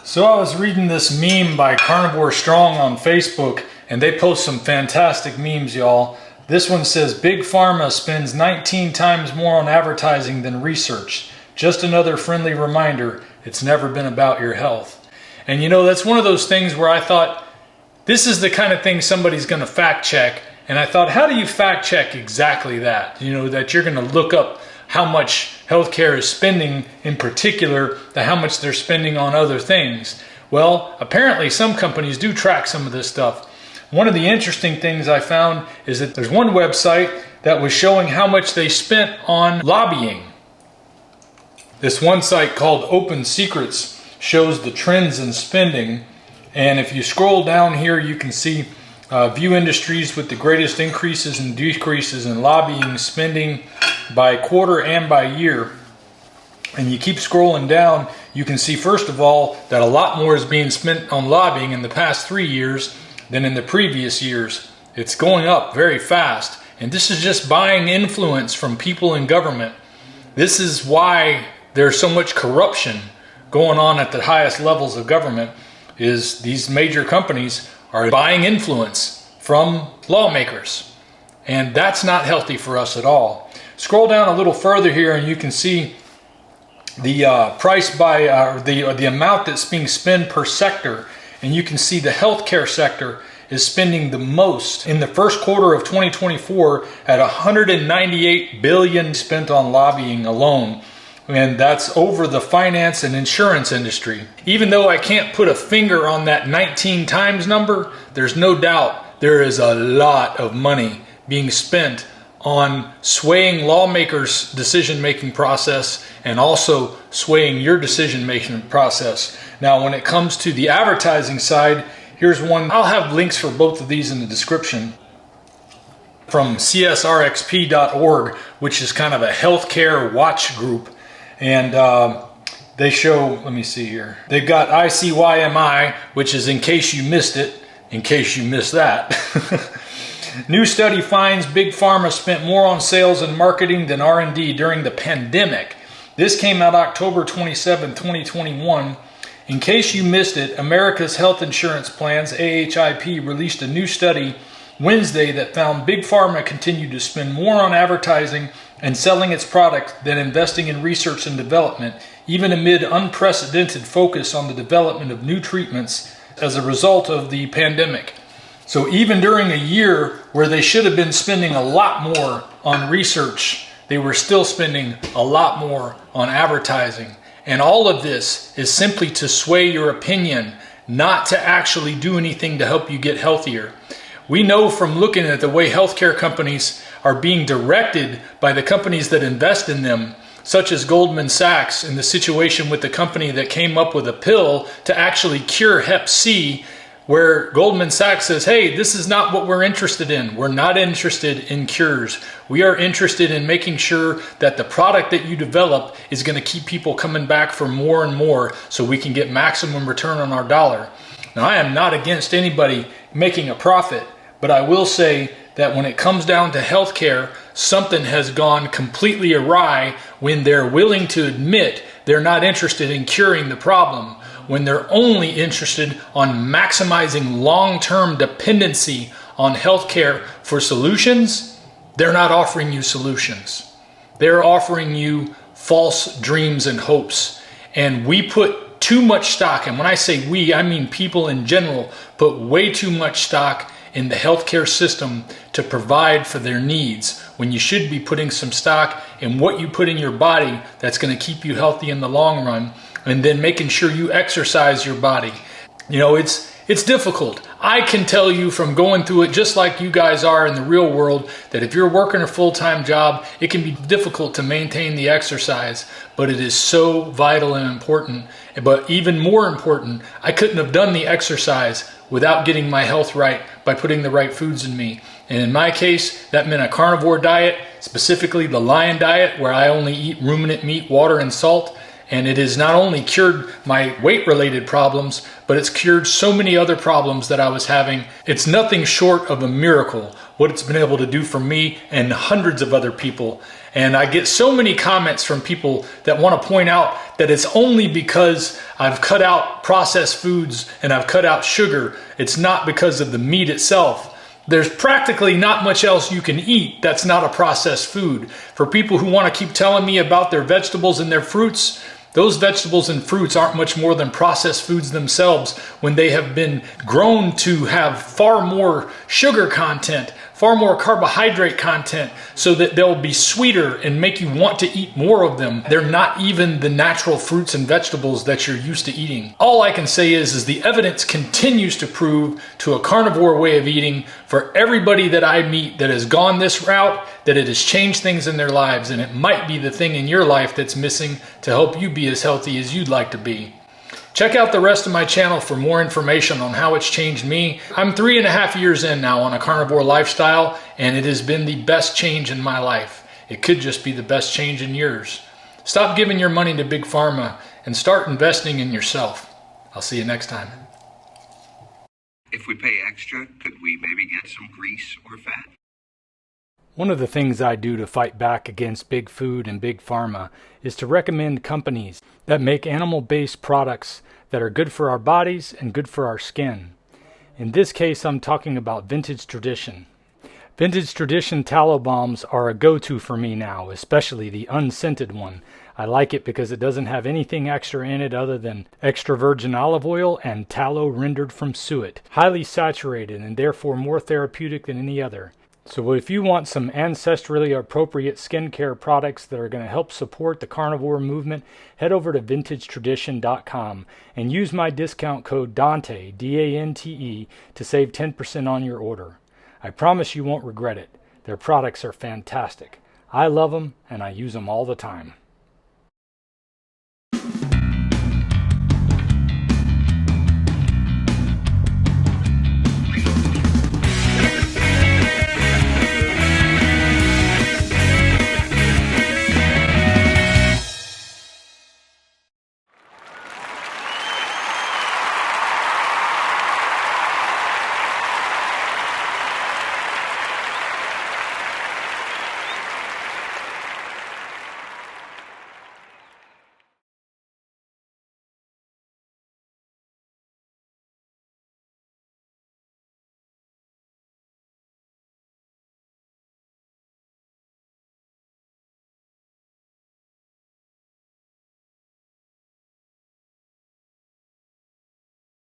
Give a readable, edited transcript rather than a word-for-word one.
So I was reading this meme by Carnivore Strong on Facebook, and they post some fantastic memes, y'all. This one says, Big Pharma spends 19 times more on advertising than research. Just another friendly reminder, it's never been about your health. And you know, that's one of those things where I thought, this is the kind of thing somebody's going to fact check. And I thought, how do you fact check exactly that? You know, that you're going to look up how much healthcare is spending in particular to how much they're spending on other things. Well, apparently some companies do track some of this stuff. One of the interesting things I found is that there's one website that was showing how much they spent on lobbying. This one site called Open Secrets shows the trends in spending. And if you scroll down here, you can see view industries with the greatest increases and decreases in lobbying spending by quarter and by year. And you keep scrolling down, you can see first of all that a lot more is being spent on lobbying in the past 3 years than in the previous years. It's going up very fast, and this is just buying influence from people in government. This is why there's so much corruption going on at the highest levels of government, is these major companies are buying influence from lawmakers, and that's not healthy for us at all. Scroll down a little further here and you can see the price by the amount that's being spent per sector, and you can see the healthcare sector is spending the most in the first quarter of 2024 at $198 billion spent on lobbying alone. And that's over the finance and insurance industry. Even though I can't put a finger on that 19 times number, there's no doubt there is a lot of money being spent on swaying lawmakers' decision-making process and also swaying your decision-making process. Now, when it comes to the advertising side, here's one. I'll have links for both of these in the description. From csrxp.org, which is kind of a healthcare watch group. And they show, let me see here. They've got ICYMI, which is in case you missed it, in case you missed that. New study finds Big Pharma spent more on sales and marketing than R&D during the pandemic. This came out October 27, 2021. In case you missed it, America's Health Insurance Plans, AHIP, released a new study Wednesday that found Big Pharma continued to spend more on advertising and selling its product than investing in research and development, even amid unprecedented focus on the development of new treatments as a result of the pandemic. So even during a year where they should have been spending a lot more on research, they were still spending a lot more on advertising. And all of this is simply to sway your opinion, not to actually do anything to help you get healthier. We know from looking at the way healthcare companies are being directed by the companies that invest in them, such as Goldman Sachs in the situation with the company that came up with a pill to actually cure Hep C, where Goldman Sachs says, hey, this is not what we're interested in. We're not interested in cures. We are interested in making sure that the product that you develop is going to keep people coming back for more and more so we can get maximum return on our dollar. Now, I am not against anybody making a profit, but I will say that when it comes down to healthcare, something has gone completely awry when they're willing to admit they're not interested in curing the problem, when they're only interested on maximizing long-term dependency on healthcare for solutions. They're not offering you solutions. They're offering you false dreams and hopes. And we put too much stock, and when I say we, I mean people in general, put way too much stock in the healthcare system to provide for their needs, when you should be putting some stock in what you put in your body that's going to keep you healthy in the long run, and then making sure you exercise your body. You know, it's difficult. I can tell you from going through it just like you guys are in the real world that if you're working a full-time job, it can be difficult to maintain the exercise, but it is so vital and important. But even more important, I couldn't have done the exercise without getting my health right by putting the right foods in me. And in my case, that meant a carnivore diet, specifically the lion diet, where I only eat ruminant meat, water, and salt. And it has not only cured my weight-related problems, but it's cured so many other problems that I was having. It's nothing short of a miracle what it's been able to do for me and hundreds of other people. And I get so many comments from people that want to point out that it's only because I've cut out processed foods and I've cut out sugar. It's not because of the meat itself. There's practically not much else you can eat that's not a processed food. For people who want to keep telling me about their vegetables and their fruits, those vegetables and fruits aren't much more than processed foods themselves when they have been grown to have far more sugar content, far more carbohydrate content, so that they'll be sweeter and make you want to eat more of them. They're not even the natural fruits and vegetables that you're used to eating. All I can say is the evidence continues to prove to a carnivore way of eating for everybody that I meet that has gone this route, that it has changed things in their lives, and it might be the thing in your life that's missing to help you be as healthy as you'd like to be. Check out the rest of my channel for more information on how it's changed me. I'm 3.5 years in now on a carnivore lifestyle, and it has been the best change in my life. It could just be the best change in yours. Stop giving your money to Big Pharma and start investing in yourself. I'll see you next time. If we pay extra, could we maybe get some grease or fat? One of the things I do to fight back against big food and big pharma is to recommend companies that make animal-based products that are good for our bodies and good for our skin. In this case, I'm talking about Vintage Tradition. Vintage Tradition tallow balms are a go-to for me now, especially the unscented one. I like it because it doesn't have anything extra in it other than extra virgin olive oil and tallow rendered from suet. Highly saturated and therefore more therapeutic than any other. So if you want some ancestrally appropriate skincare products that are going to help support the carnivore movement, head over to vintagetradition.com and use my discount code Dante, D-A-N-T-E, to save 10% on your order. I promise you won't regret it. Their products are fantastic. I love them and I use them all the time.